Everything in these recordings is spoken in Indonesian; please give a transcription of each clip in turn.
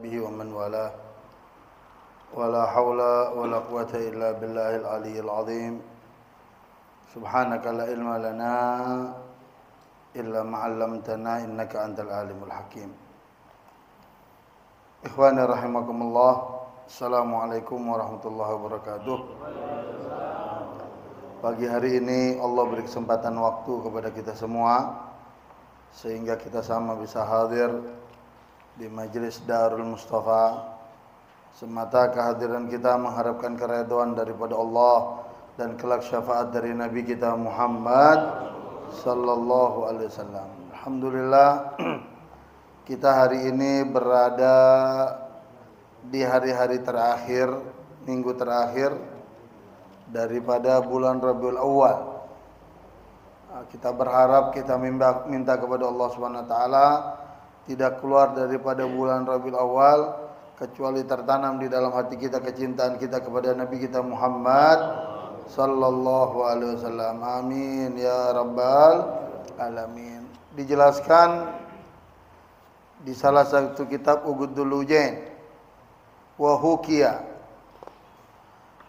bihi wa man wala wala haula wala quwata illa billahil aliyyil azim. Subhanaka la ilma lana illa ma 'allamtana innaka antal alimul hakim. Ikhwani rahimakumullah. Assalamualaikum warahmatullahi wabarakatuh. Pagi hari ini Allah beri kesempatan waktu kepada kita semua sehingga kita sama bisa hadir di Majelis Darul Mustafa. Semata kehadiran kita mengharapkan keridhaan daripada Allah dan kelak syafaat dari Nabi kita Muhammad sallallahu alaihi wasallam. Alhamdulillah kita hari ini berada di hari-hari terakhir, minggu terakhir daripada bulan Rabiul Awal. Kita berharap, kita minta kepada Allah Subhanahu wa taala tidak keluar daripada bulan Rabiul Awal kecuali tertanam di dalam hati kita kecintaan kita kepada Nabi kita Muhammad sallallahu alaihi wasallam. Amin ya rabbal alamin. Dijelaskan di salah satu kitab Ugudul Ujain, wa hukiya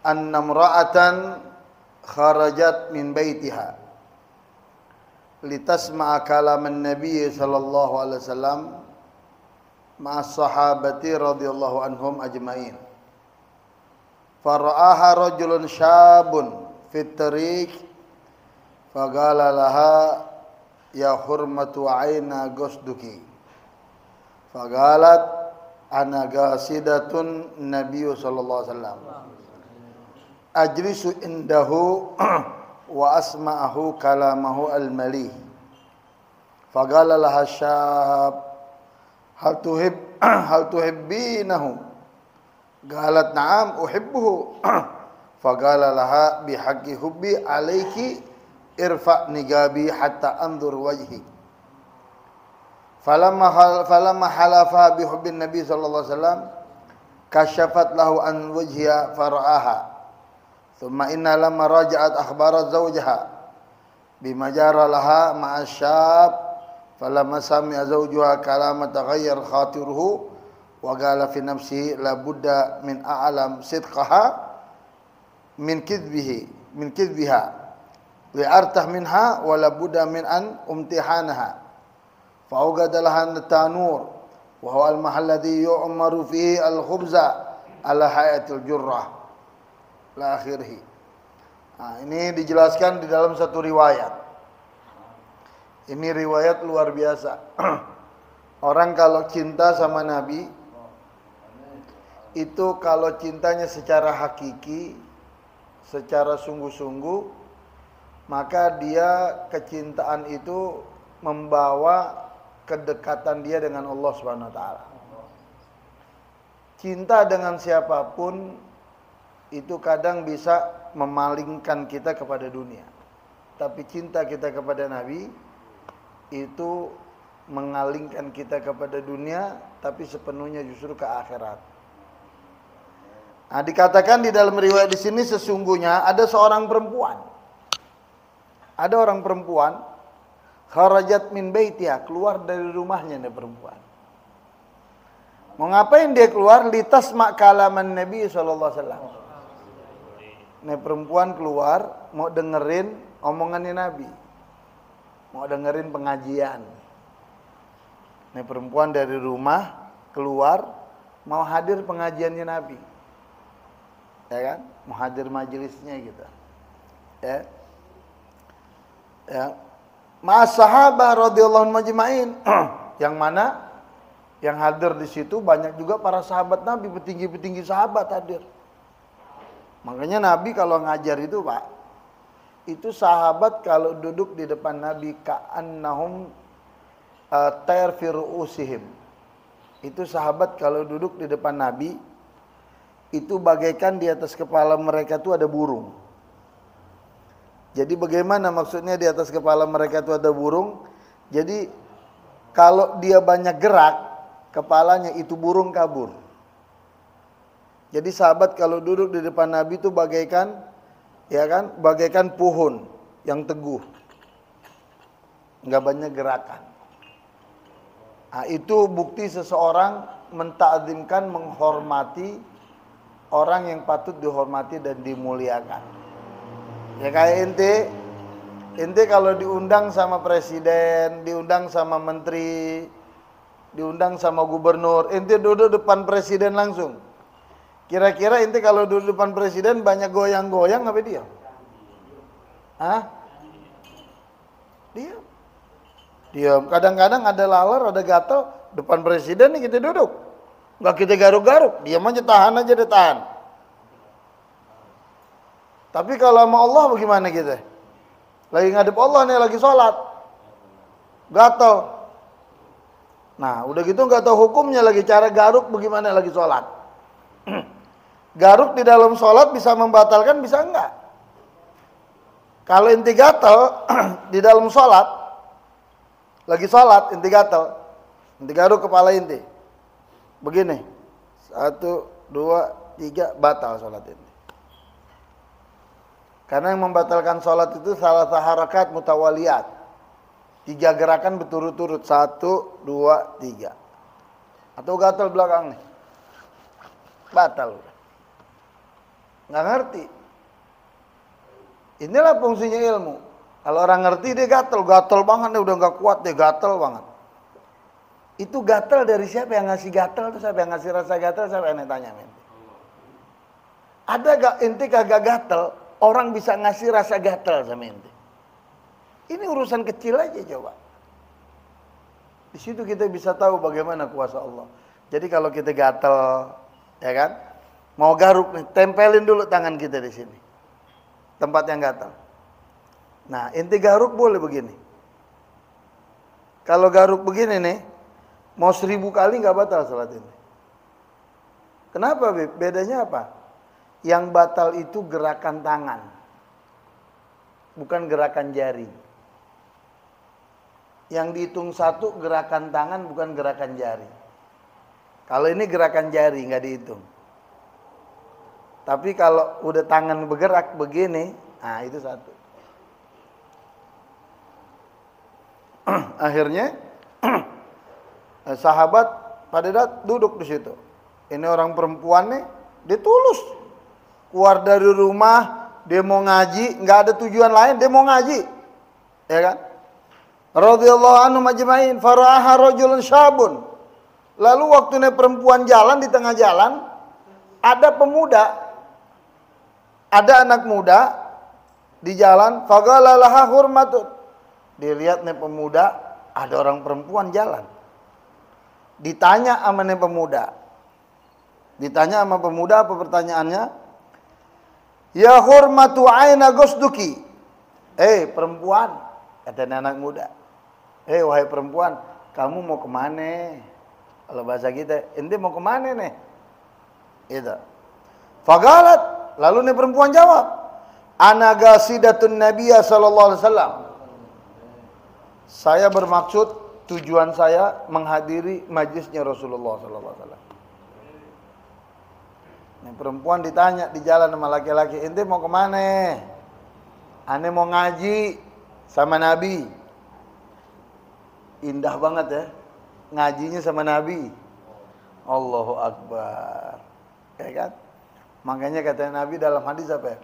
anna imra'atan kharajat min baitiha litasma'a kalaman Nabi sallallahu alaihi wasallam ma'as sahabati radhiyallahu anhum ajma'in. Fara'aha rajulun syabun fit tariq faqala laha ya hurmatu aina gusduki. Faqalat ana gasidatun Nabi sallallahu alaihi wasallam ajlisu indahu wa asma'ahu kalamahu al-malih. Faqala laha syab hal tuhibbinahu? Qalat na'am uhibbuhu. Faqala laha bihaqqi hubbi alayki irfa' niqabi hatta anzur wajhi. Falamma halafa bihubbin Nabi sallallahu alaihi wasallam kashafat lahu an wajhiha fara'aha. Thumma inna lamma raja'at akhbarat zawjaha bima jara laha ma'a syab falamma sami'a zawjuha kalama taghayyar khatiruhu wa qala fi nafsihi la budda min a'lam sidqaha min kidbiha li'artah minha wa la budda min an umtihanaha fa awgada laha tanur wa huwa al-mahall alladhi yu'maru fihi al-khubza ala hayatil jurrah la akhirih. Nah, ini dijelaskan di dalam satu riwayat. Ini riwayat luar biasa. Orang kalau cinta sama Nabi itu kalau cintanya secara hakiki, secara sungguh-sungguh, maka dia kecintaan itu membawa kedekatan dia dengan Allah Subhanahu wa taala. Cinta dengan siapapun itu kadang bisa memalingkan kita kepada dunia. Tapi cinta kita kepada Nabi itu mengalingkan kita kepada dunia, tapi sepenuhnya justru ke akhirat. Nah, dikatakan di dalam riwayat di sini sesungguhnya ada seorang perempuan. Ada orang perempuan kharajat min baitiha, keluar dari rumahnya nih perempuan. Mau ngapain dia keluar? Litasma' kalaman Nabi sallallahu alaihi wasallam. Nih perempuan keluar mau dengerin omongannya Nabi, mau dengerin pengajian. Nih perempuan dari rumah keluar mau hadir pengajiannya Nabi, ya kan? Mau hadir majelisnya gitu, ya. Ya. Ma'as sahabah radhiyallahu anhum ajma'in. Yang mana yang hadir di situ banyak juga para sahabat Nabi, petinggi-petinggi sahabat hadir. Makanya Nabi kalau ngajar itu Pak, itu sahabat kalau duduk di depan Nabi ka'annahum tayr fi ru'usihim. Itu sahabat kalau duduk di depan Nabi itu bagaikan di atas kepala mereka itu ada burung. Jadi bagaimana maksudnya di atas kepala mereka itu ada burung? Jadi kalau dia banyak gerak kepalanya itu burung kabur. Jadi sahabat kalau duduk di depan Nabi itu bagaikan, ya kan, bagaikan pohon yang teguh, nggak banyak gerakan. Nah, itu bukti seseorang mentakzimkan, menghormati orang yang patut dihormati dan dimuliakan. Ya kayak ente kalau diundang sama presiden, diundang sama menteri, diundang sama gubernur, ente duduk depan presiden langsung. Kira-kira ente kalau duduk depan presiden banyak goyang-goyang apa diam? Hah? Diam. Diam. Kadang-kadang ada laler, ada gatal depan presiden nih kita duduk. Enggak kita garuk-garuk, diam aja, tahan aja deh, tahan. Tapi kalau sama Allah bagaimana kita? Lagi ngadep Allah nih, lagi sholat, gatal. Nah, udah gitu nggak tahu hukumnya lagi, cara garuk bagaimana lagi sholat. Garuk di dalam sholat bisa membatalkan, bisa enggak? Kalau inti gatal di dalam sholat, lagi sholat inti gatal, inti garuk kepala inti, begini, 1, 2, 3, batal sholat inti. Karena yang membatalkan sholat itu salah satu harakat mutawaliyat, 3 gerakan berturut-turut, 1, 2, 3. Atau gatal belakang nih, batal udah. Nggak ngerti. Inilah fungsinya ilmu. Kalau orang ngerti dia gatal banget, dia udah nggak kuat, dia gatal banget. Itu gatal dari siapa yang ngasih gatal? Itu siapa yang ngasih rasa gatal? Siapa yang tanya? Ada gak ente kagak gatal, orang bisa ngasih rasa gatal sama ente? Ini urusan kecil aja coba. Di situ kita bisa tahu bagaimana kuasa Allah. Jadi kalau kita gatal, ya kan? Mau garuk nih, tempelin dulu tangan kita di sini. Tempat yang gatal. Nah, inti garuk boleh begini. Kalau garuk begini nih, mau 1000 kali nggak batal salat ini. Kenapa, Beb? Bedanya apa? Yang batal itu gerakan tangan, bukan gerakan jari. Yang dihitung 1 gerakan tangan, bukan gerakan jari. Kalau ini gerakan jari nggak dihitung. Tapi kalau udah tangan bergerak begini, nah itu 1. Akhirnya sahabat pada duduk di situ. Ini orang perempuan nih, dia tulus. Keluar dari rumah, dia mau ngaji, nggak ada tujuan lain, dia mau ngaji. Ya kan? Radhiyallahu anhu majma'in, fara'aha rajulun syabun. Lalu waktu ini perempuan jalan di tengah jalan, ada pemuda, ada anak muda di jalan, faqala laha hurmatun. Dilihat nih pemuda, ada orang perempuan jalan. Ditanya sama nih pemuda. Ditanya sama pemuda, apa pertanyaannya? Ya hurmatu aina gusduki. Perempuan, kata anak muda. Wahai perempuan, kamu mau kemana? Kalau bahasa kita, ente mau kemana nih? Itu. Faqalat. Lalu nih perempuan jawab, ana gasidatun nabiyya sallallahu alaihi wasallam. Saya bermaksud, tujuan saya menghadiri majlisnya Rasulullah sallallahu alaihi wasallam. Nih perempuan ditanya di jalan sama laki-laki, ente mau kemana? Ane mau ngaji sama Nabi. Indah banget ya, ngajinya sama Nabi. Allahu Akbar. Ya kan? Makanya kata Nabi dalam hadis apa ya?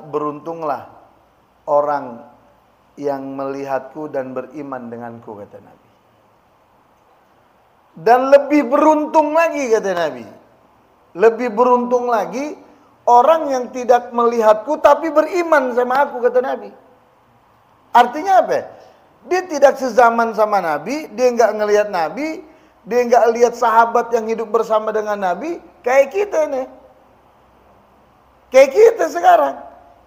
Beruntunglah orang yang melihatku dan beriman denganku, kata Nabi. Dan lebih beruntung lagi, kata Nabi. Lebih beruntung lagi orang yang tidak melihatku tapi beriman sama aku, kata Nabi. Artinya apa? Dia tidak sezaman sama Nabi, dia nggak ngelihat Nabi, dia nggak lihat sahabat yang hidup bersama dengan Nabi. Kayak kita nih, kayak kita sekarang.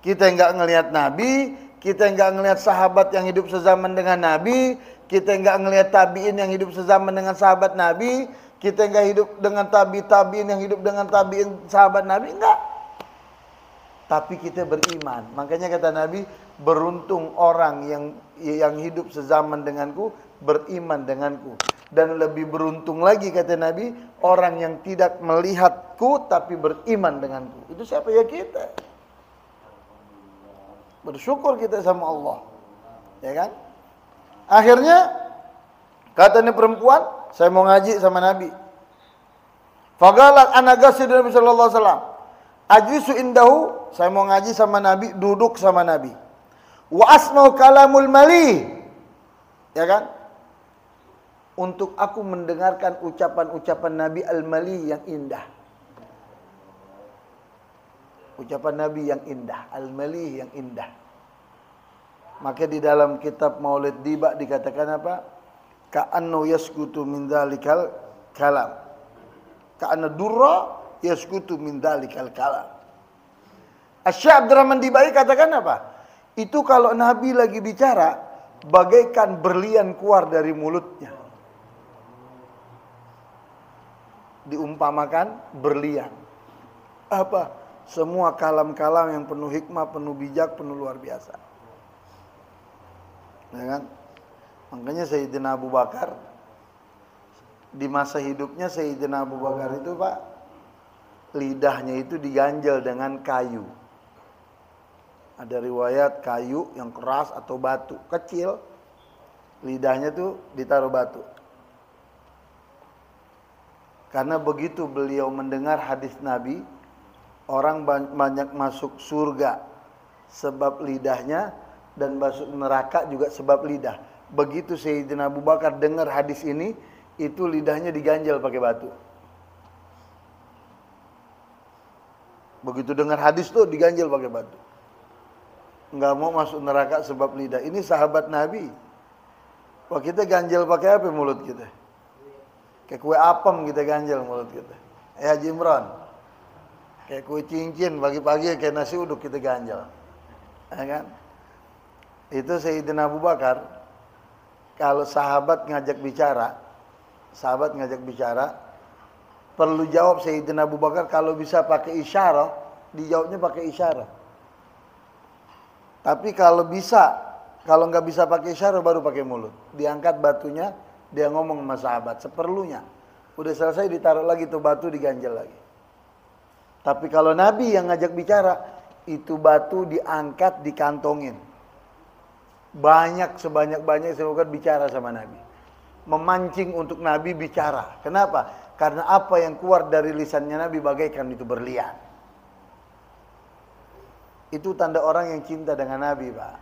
Kita nggak ngelihat Nabi, kita nggak ngelihat sahabat yang hidup sezaman dengan Nabi, kita nggak ngelihat tabiin yang hidup sezaman dengan sahabat Nabi, kita nggak hidup dengan tabiin yang hidup dengan tabiin sahabat Nabi, enggak. Tapi kita beriman. Makanya kata Nabi, beruntung orang yang hidup sezaman denganku, beriman denganku. Dan lebih beruntung lagi kata Nabi, orang yang tidak melihatku tapi beriman denganku. Itu siapa? Ya kita. Bersyukur kita sama Allah. Ya kan? Akhirnya Kata ini perempuan, saya mau ngaji sama Nabi. Fagalat anagasidu Nabi sallallahu alaihi wasallam. Ajlisu indahu, saya mau ngaji sama Nabi, duduk sama Nabi. Wa asma'u kalamul mali. Ya kan? Untuk aku mendengarkan ucapan-ucapan Nabi al-mali yang indah. Ucapan Nabi yang indah, al-mali yang indah. Maka di dalam kitab Maulid Diba dikatakan apa? Ka'annu yaskutu min dzalikal kalam. Ka'anna durra yaskutu min dzalikal kalam. Asy-Syaikh Abdurrahman Dibai katakan apa? Itu kalau Nabi lagi bicara, bagaikan berlian keluar dari mulutnya. Diumpamakan berlian. Apa? Semua kalam-kalam yang penuh hikmah, penuh bijak, penuh luar biasa. Ya kan? Makanya Sayyidina Abu Bakar, di masa hidupnya Sayyidina Abu Bakar itu Pak, lidahnya itu diganjel dengan kayu. Ada riwayat kayu yang keras atau batu kecil, lidahnya tuh ditaruh batu. Karena begitu beliau mendengar hadis Nabi, orang banyak masuk surga sebab lidahnya, dan masuk neraka juga sebab lidah. Begitu Sayyidina Abu Bakar dengar hadis ini, itu lidahnya diganjel pakai batu. Begitu dengar hadis tuh diganjel pakai batu. Nggak mau masuk neraka sebab lidah. Ini sahabat Nabi. Wah, kita ganjel pakai apa mulut kita? Kayak kue apem kita ganjel mulut kita. Haji Imran. Kayak kue cincin pagi-pagi kayak nasi uduk kita ganjel. Ya kan? Itu Sayyidina Abu Bakar. Kalau sahabat ngajak bicara, perlu jawab Sayyidina Abu Bakar kalau bisa pakai isyarat, dijawabnya pakai isyarat. Tapi kalau nggak bisa pakai isyarat baru pakai mulut. Diangkat batunya, dia ngomong sama sahabat seperlunya. Udah selesai ditaruh lagi tuh batu, diganjel lagi. Tapi kalau Nabi yang ngajak bicara, itu batu diangkat, dikantongin. Banyak sebanyak-banyak saya bicara sama Nabi. Memancing untuk Nabi bicara. Kenapa? Karena apa yang keluar dari lisannya Nabi bagaikan itu berlian. Itu tanda orang yang cinta dengan Nabi, Pak.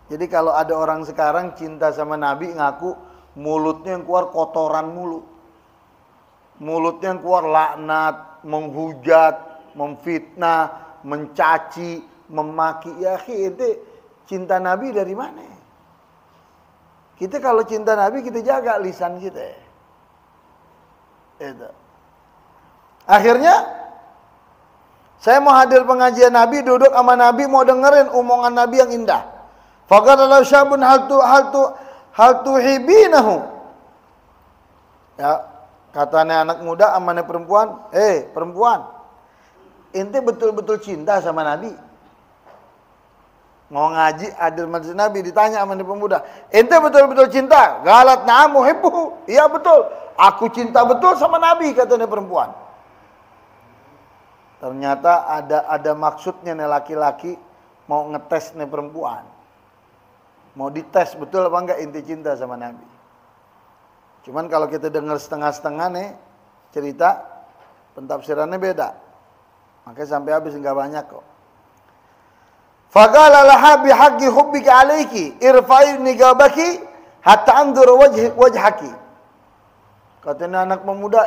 Jadi kalau ada orang sekarang cinta sama Nabi, ngaku mulutnya yang keluar kotoran mulu. Mulutnya yang keluar laknat, menghujat, memfitnah, mencaci, memaki. Ya, itu cinta Nabi dari mana? Kita kalau cinta Nabi kita jaga lisan kita. Itu. Akhirnya saya mau hadir pengajian Nabi, duduk sama Nabi, mau dengerin omongan Nabi yang indah. Faqala lahu syabun hal tuhibinahu. Ya, katanya anak muda sama anak perempuan, perempuan, ente betul-betul cinta sama Nabi? Mau ngaji hadir majelis Nabi, ditanya sama anak pemuda, ente betul-betul cinta? Galat na'am uhibbuhu. Iya betul, aku cinta betul sama Nabi, katanya perempuan. Ternyata ada maksudnya nih laki-laki mau ngetes nih perempuan. Mau dites betul apa enggak inti cinta sama Nabi. Cuman kalau kita dengar setengah-setengah nih cerita, pentafsirannya beda. Makanya sampai habis enggak banyak kok. Faqala laha bihaqqi hubbika alayki irfa'i nigabaki hatta anzur wajhaki. Katanya anak pemuda,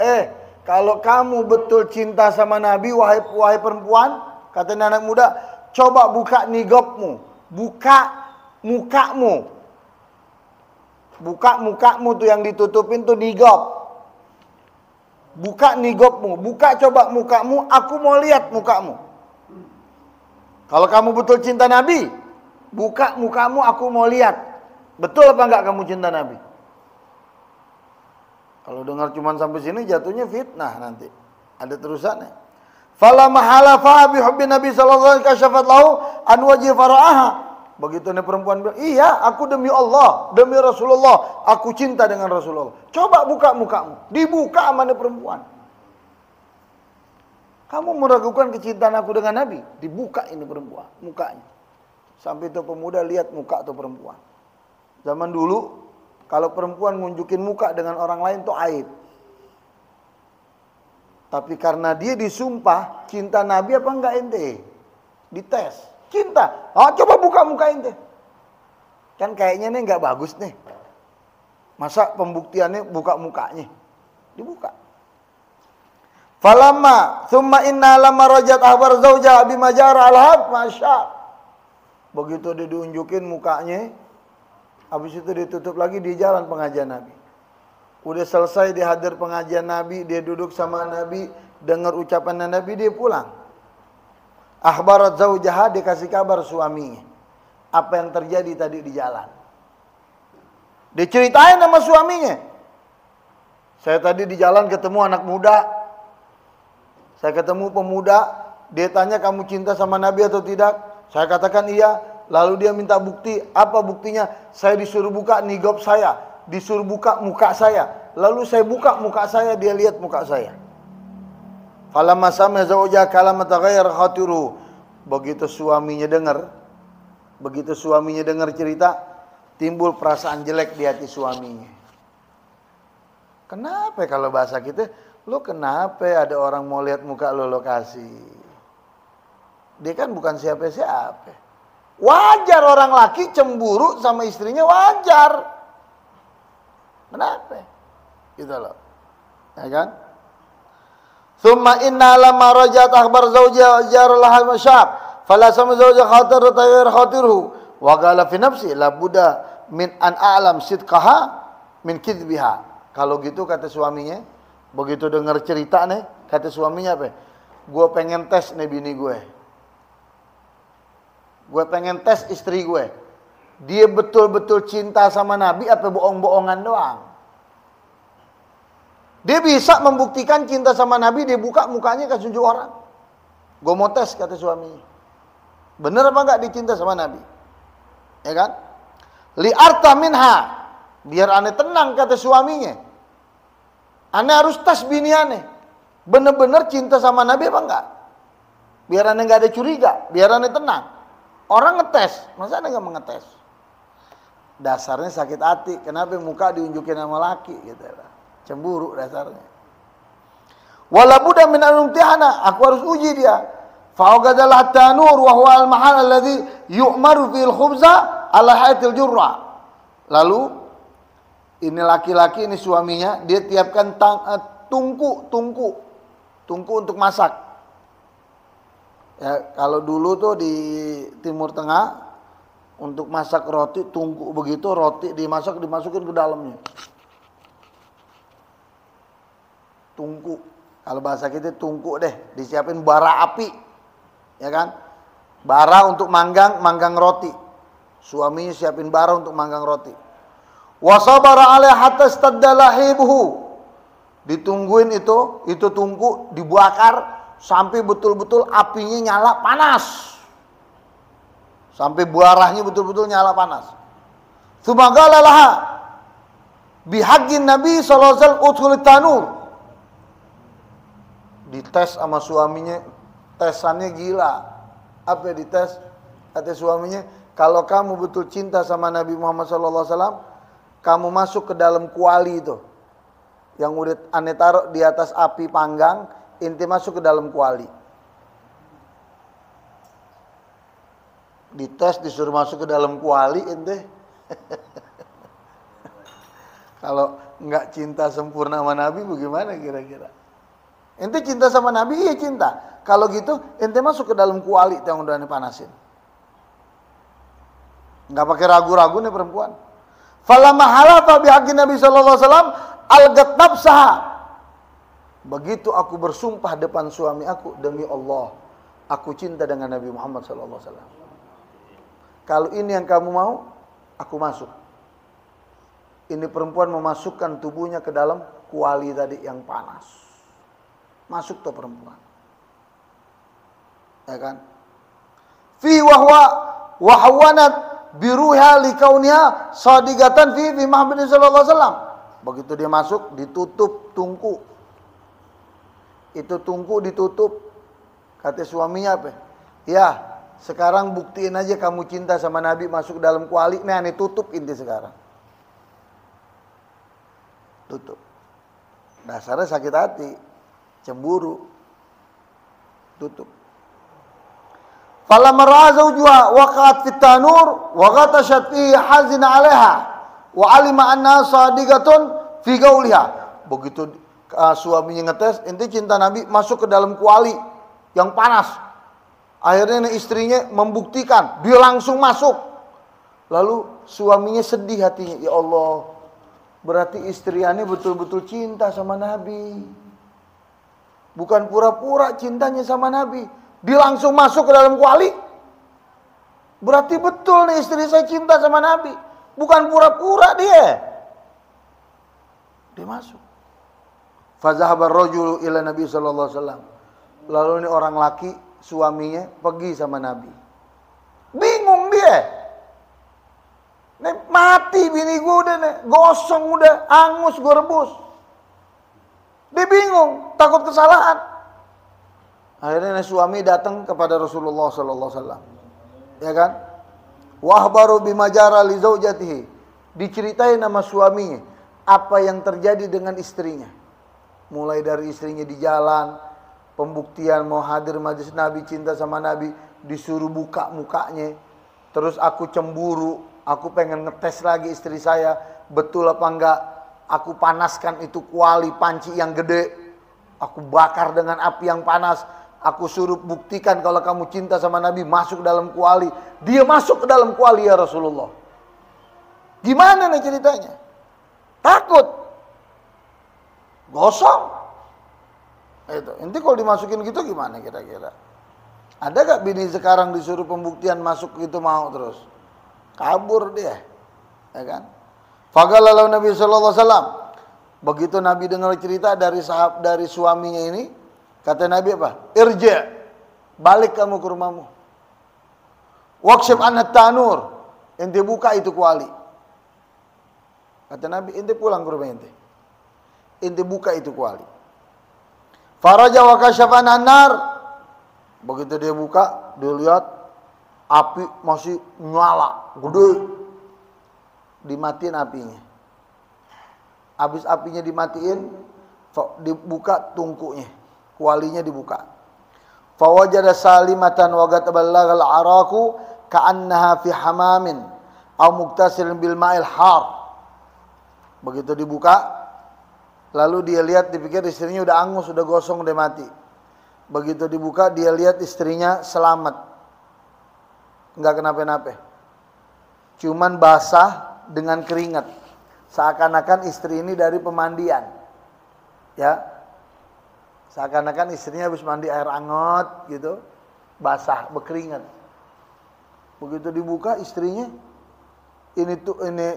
kalau kamu betul cinta sama Nabi, wahai perempuan, kata anak muda, coba buka nigabmu, buka mukamu. Buka mukamu tuh yang ditutupin tuh nigab. Buka nigabmu, buka coba mukamu, aku mau lihat mukamu. Kalau kamu betul cinta Nabi, buka mukamu, aku mau lihat. Betul apa enggak kamu cinta Nabi? Kalau dengar cuma sampai sini jatuhnya fitnah nanti. Ada terusannya. Fala mahalafa bi hubbi Nabi sallallahu alaihi wasallam kasyafat lahu an wajhi faraaha. Begitu nih perempuan bilang, "Iya, aku demi Allah, demi Rasulullah, aku cinta dengan Rasulullah." Coba buka mukamu. Dibuka sama nih perempuan. Kamu meragukan kecintaan aku dengan Nabi? Dibuka ini perempuan, mukanya. Sampai itu pemuda lihat muka tuh perempuan. Zaman dulu Kalau perempuan ngunjukin muka dengan orang lain tuh aib. Tapi karena dia disumpah, cinta Nabi apa enggak ente? Dites. Cinta. Oh, coba buka muka ente. Kan kayaknya nih enggak bagus nih. Masa pembuktiannya buka mukanya? Dibuka. Falamma thumma inna lamma rajat ahbar zauja bima jara al-had masya. Begitu dia diunjukin mukanya, habis itu ditutup lagi di jalan pengajian Nabi. Udah selesai di hadir pengajian Nabi, dia duduk sama Nabi, dengar ucapan Nabi, dia pulang. Akhbarat zaujaha, dikasih kabar suaminya. Apa yang terjadi tadi di jalan. Diceritain sama suaminya. Saya tadi di jalan ketemu anak muda. Saya ketemu pemuda, dia tanya kamu cinta sama Nabi atau tidak? Saya katakan iya. Lalu dia minta bukti. Apa buktinya? Saya disuruh buka niqab saya, disuruh buka muka saya. Lalu saya buka muka saya, dia lihat muka saya. Falamma sami'a zawja kalama taghayyara khatiruhu. Begitu suaminya dengar cerita, timbul perasaan jelek di hati suaminya. Kenapa kalau bahasa kita? Lo kenapa ada orang mau lihat muka lo kasih? Dia kan bukan siapa-siapa. Wajar orang laki cemburu sama istrinya, wajar. Kenapa? Gitu loh. Ya kan? Thumma inna lamma rajat akhbar zawja jaralaha masyab. Fala sama zawja khatir tayar khatiruhu. Wa qala fi nafsi la budda min an a'lam sidqaha min kidbiha. Kalau gitu kata suaminya, begitu dengar cerita nih, kata suaminya apa? Gue pengen tes nih bini gue. Gue pengen tes istri gue. Dia betul-betul cinta sama Nabi apa bohong-bohongan doang? Dia bisa membuktikan cinta sama Nabi, dia buka mukanya kasih tunjuk orang. Gue mau tes kata suaminya. Bener apa enggak dia cinta sama Nabi? Ya kan? Li'arta minha. Biar aneh tenang kata suaminya. Aneh harus tes bini aneh. Bener-bener cinta sama Nabi apa enggak? Biar aneh enggak ada curiga. Biar aneh tenang. Orang ngetes. Masa aneh enggak mengetes? Dasarnya sakit hati. Kenapa muka diunjukin sama laki gitu. Cemburu dasarnya. Walabuda min al-imtihana. Aku harus uji dia. Fa'ugadallah tanur wa huwa al-mahal alladhi yu'maru fil khubza ala hayatil jurra. Lalu ini laki-laki, ini suaminya, dia tiapkan tungku untuk masak. Ya, kalau dulu tuh di Timur Tengah untuk masak roti tungku begitu, roti dimasukin ke dalamnya. Tungku, kalau bahasa kita tungku deh, disiapin bara api, ya kan? Bara untuk manggang roti. Suaminya siapin bara untuk manggang roti. Wasabara alaihi hatta istadda lahibuhu. Ditungguin itu tungku dibakar sampai betul-betul apinya nyala panas. Sampai buarahnya betul-betul nyala panas. Tsumaqala laha bihaqqin Nabi sallallahu alaihi wasallam udkhul tanur. Dites sama suaminya, tesannya gila. Apa dites? Kata suaminya, kalau kamu betul cinta sama Nabi Muhammad sallallahu alaihi wasallam, kamu masuk ke dalam kuali itu yang udah aneh taruh di atas api panggang, inti masuk ke dalam kuali. Dites disuruh masuk ke dalam kuali ente. Kalau nggak cinta sempurna sama Nabi bagaimana kira-kira? Ente cinta sama Nabi? Iya cinta. Kalau gitu ente masuk ke dalam kuali yang udah panasin. Nggak pakai ragu-ragu nih perempuan. Falamma halafa bihaqqi Nabi sallallahu alaihi wasallam algat nafsaha. Begitu aku bersumpah depan suami aku, demi Allah, aku cinta dengan Nabi Muhammad sallallahu alaihi wasallam. Kalau ini yang kamu mau, aku masuk. Ini perempuan memasukkan tubuhnya ke dalam kuali tadi yang panas. Masuk tuh perempuan. Ya kan? Fi wahwanat biruha likauniha sadigatan fi Muhammad sallallahu alaihi wasallam. Begitu dia masuk, ditutup tungku. Itu tungku ditutup. Kata suaminya apa? Ya, sekarang buktiin aja kamu cinta sama Nabi, masuk dalam kuali. Nih aneh tutup inti sekarang. tutup. Dasarnya sakit hati, cemburu, tutup. Falamma ra'a zawjuha waqa'at fit tanur wa ghatashat fihi hazina 'alaiha wa 'alima annaha sadiqatun fi qawliha. Begitu suaminya ngetes, ente cinta Nabi, masuk ke dalam kuali yang panas. Akhirnya istrinya membuktikan, dia langsung masuk. Lalu suaminya sedih hatinya, ya Allah, berarti istriannya betul-betul cinta sama Nabi. Bukan pura-pura cintanya sama Nabi. Dia langsung masuk ke dalam kuali. Berarti betul nih istri saya cinta sama Nabi. Bukan pura-pura dia. Dia masuk. Fazahaba ar-rajulu ila Nabi sallallahu alaihi wasallam. Lalu ini orang laki, suaminya pergi sama Nabi. Bingung dia. Nih, mati bini gue udah nih, gosong udah, angus gue rebus. Dia bingung, takut kesalahan. Akhirnya suami datang kepada Rasulullah sallallahu alaihi wasallam. Ya kan? Wahbaru bimajara li zaujatihi. Diceritain nama suaminya apa yang terjadi dengan istrinya. Mulai dari istrinya di jalan, pembuktian mau hadir majelis Nabi, cinta sama Nabi, disuruh buka mukanya. Terus aku cemburu, aku pengen ngetes lagi istri saya, betul apa enggak? Aku panaskan itu kuali panci yang gede, aku bakar dengan api yang panas. Aku suruh buktikan kalau kamu cinta sama Nabi, masuk dalam kuali. Dia masuk ke dalam kuali ya Rasulullah. Gimana nih ceritanya? Takut. Gosong. Itu. Nanti kalau dimasukin gitu gimana kira-kira? Ada gak bini sekarang disuruh pembuktian masuk gitu mau terus? Kabur dia. Ya kan? Fagalalau Nabi sallallahu alaihi wasallam. Begitu Nabi dengar cerita dari suaminya ini, kata Nabi apa? Irji', balik kamu ke rumahmu. Waqshif anat tanur, ente buka itu kuali. Kata Nabi, ente pulang ke rumah ente. Ente buka itu kuali. Faraja wa kashafa an-nar. Begitu dia buka, dia lihat api masih nyala, gede. Dimatiin apinya. Habis apinya dimatiin, dibuka tungkunya. Kualinya dibuka. Fawajada salimatan wa gataballaghal araku ka'annaha fi hamamin aw muktasilin bil ma'il har. Begitu dibuka, lalu dia lihat, dipikir istrinya udah angus, udah gosong, udah mati. Begitu dibuka, dia lihat istrinya selamat. Enggak kenapa-napa. Cuman basah dengan keringat. Seakan-akan istri ini dari pemandian. Ya. Seakan-akan istrinya habis mandi air hangat gitu, basah, berkeringat. Begitu dibuka istrinya, ini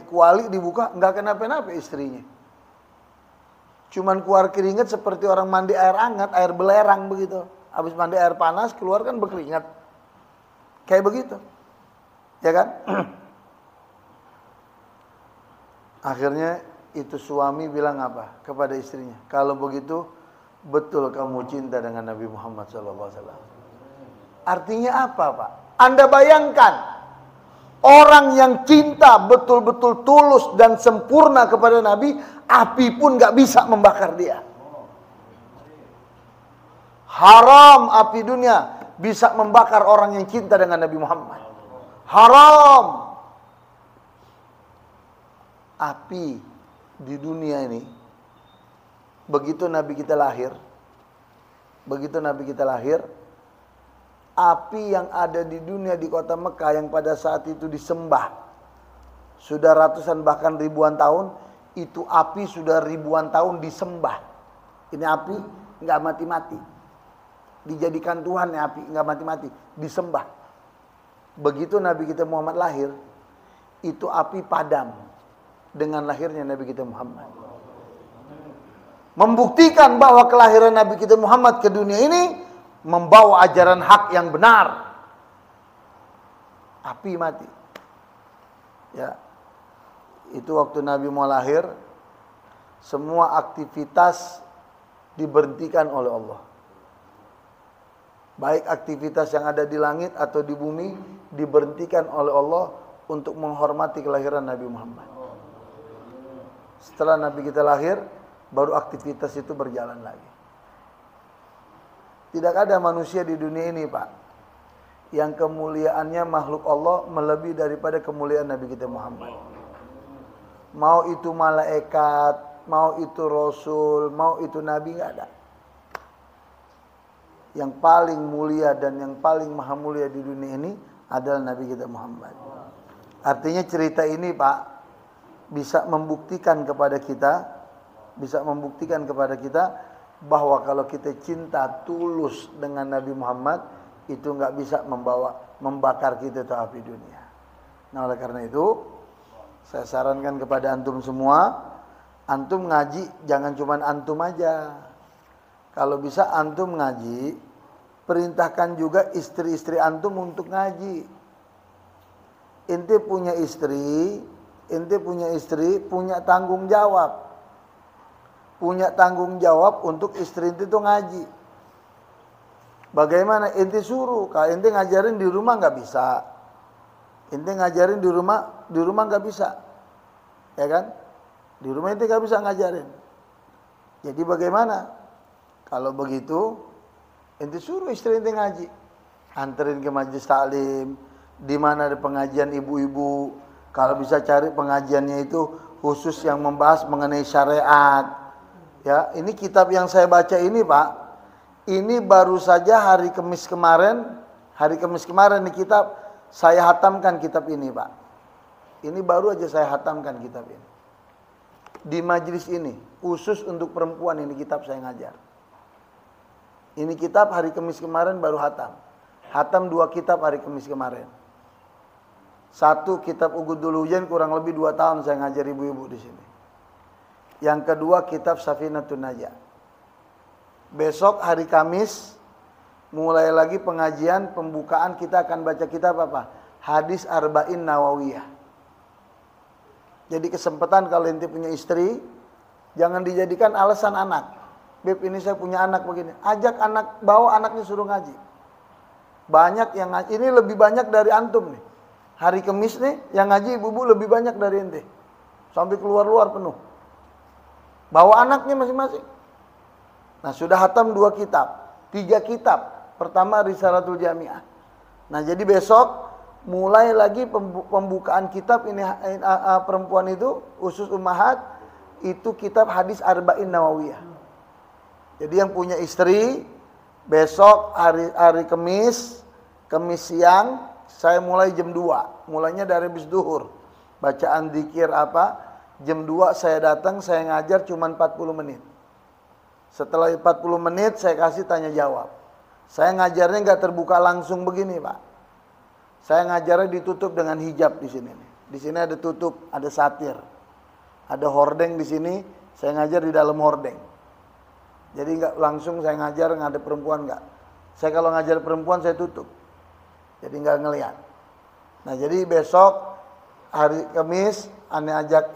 kuali dibuka, enggak kenapa-napa istrinya. Cuman keluar keringat seperti orang mandi air hangat, air belerang begitu. Habis mandi air panas keluar kan berkeringat. Kayak begitu. Ya kan? Akhirnya itu suami bilang apa kepada istrinya? Kalau begitu betul kamu cinta dengan Nabi Muhammad SAW. Artinya apa, Pak? Anda bayangkan orang yang cinta betul-betul tulus dan sempurna kepada Nabi, api pun gak bisa membakar dia. Haram api dunia bisa membakar orang yang cinta dengan Nabi Muhammad. Haram. Api di dunia ini, begitu Nabi kita lahir, api yang ada di dunia di kota Mekah yang pada saat itu disembah, sudah ratusan bahkan ribuan tahun, itu api sudah ribuan tahun disembah. Ini api nggak mati-mati, dijadikan Tuhan ya api, nggak mati-mati, disembah. Begitu Nabi kita Muhammad lahir, itu api padam dengan lahirnya Nabi kita Muhammad. Membuktikan bahwa kelahiran Nabi kita Muhammad ke dunia ini membawa ajaran hak yang benar. Api mati. Ya. Itu waktu Nabi mau lahir, semua aktivitas diberhentikan oleh Allah. Baik aktivitas yang ada di langit atau di bumi diberhentikan oleh Allah untuk menghormati kelahiran Nabi Muhammad. Setelah Nabi kita lahir, baru aktivitas itu berjalan lagi. Tidak ada manusia di dunia ini, Pak, yang kemuliaannya makhluk Allah melebihi daripada kemuliaan Nabi kita Muhammad. Mau itu malaikat, mau itu rasul, mau itu nabi, nggak ada. Yang paling mulia dan yang paling maha mulia di dunia ini adalah Nabi kita Muhammad. Artinya cerita ini, Pak, bisa membuktikan kepada kita bahwa kalau kita cinta tulus dengan Nabi Muhammad, itu nggak bisa membakar kita ke api dunia. Nah, oleh karena itu, saya sarankan kepada antum semua, antum ngaji jangan cuma antum aja. Kalau bisa antum ngaji, perintahkan juga istri-istri antum untuk ngaji. Ente punya istri, punya tanggung jawab. Punya tanggung jawab untuk istri ente itu ngaji. Bagaimana ente suruh? Kalau ente ngajarin di rumah nggak bisa. Ente ngajarin di rumah nggak bisa. Ya kan? Di rumah ente nggak bisa ngajarin. Jadi bagaimana? Kalau begitu, ente suruh istri ente ngaji. Anterin ke majelis taklim, di mana ada pengajian ibu-ibu. Kalau bisa cari pengajiannya itu khusus yang membahas mengenai syariat. Ya, ini kitab yang saya baca ini, Pak. Ini baru saja hari Kamis kemarin nih kitab saya hatamkan kitab ini, Pak. Ini baru aja saya hatamkan kitab ini. Di majelis ini, khusus untuk perempuan ini kitab saya ngajar. Ini kitab hari Kamis kemarin baru hatam. Hatam 2 kitab hari Kamis kemarin. 1 kitab Ugudul Hujan kurang lebih 2 tahun saya ngajar ibu-ibu di sini. Yang kedua kitab Safinatun Najah. Besok hari Kamis mulai lagi pengajian pembukaan, kita akan baca kitab apa? Hadis Arba'in Nawawiyah. Jadi kesempatan kalau ente punya istri, jangan dijadikan alasan anak. Beb, ini saya punya anak begini. Ajak anak, bawa anaknya suruh ngaji. Banyak yang ngaji, ini lebih banyak dari antum nih. Hari Kamis nih, yang ngaji ibu-ibu lebih banyak dari ente. Sampai keluar-luar penuh. Bawa anaknya masing-masing. Nah, sudah hatam 2 kitab. 3 kitab. Pertama Risalatul Jami'ah. Nah, jadi besok mulai lagi pembukaan kitab ini, perempuan itu, khusus ummahat, itu kitab Hadis Arba'in Nawawiyah. Jadi yang punya istri, besok hari Kamis siang, saya mulai jam 2. Mulainya dari habis duhur. Bacaan zikir apa, jam 2 saya datang, saya ngajar cuma 40 menit. Setelah 40 menit saya kasih tanya jawab. Saya ngajarnya nggak terbuka langsung begini, Pak. Saya ngajarnya ditutup dengan hijab di sini. Di sini ada tutup, ada satir. Ada hordeng di sini, saya ngajar di dalam hordeng. Jadi nggak langsung saya ngajar ngadep perempuan, nggak. Saya kalau ngajar perempuan saya tutup. Jadi nggak ngelihat. Nah, jadi besok hari Kamis ane ajak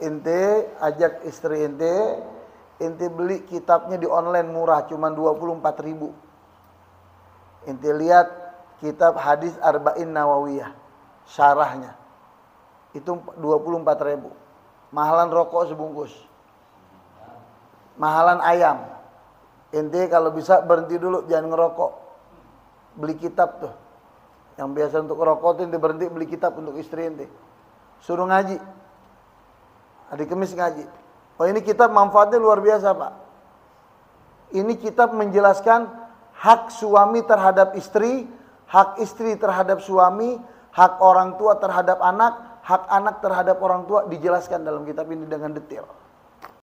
istri ente beli kitabnya di online murah cuma 24.000. Ente lihat kitab Hadis Arba'in Nawawiyah, syarahnya. Itu 24.000. Mahalan rokok sebungkus. Mahalan ayam. Ente kalau bisa berhenti dulu, jangan ngerokok. Beli kitab tuh. Yang biasa untuk ngerokok tuh ente berhenti, beli kitab untuk istri ente. Suruh ngaji. Hari Kamis ngaji. Oh, ini kitab manfaatnya luar biasa, Pak. Ini kitab menjelaskan hak suami terhadap istri, hak istri terhadap suami, hak orang tua terhadap anak, hak anak terhadap orang tua, dijelaskan dalam kitab ini dengan detail.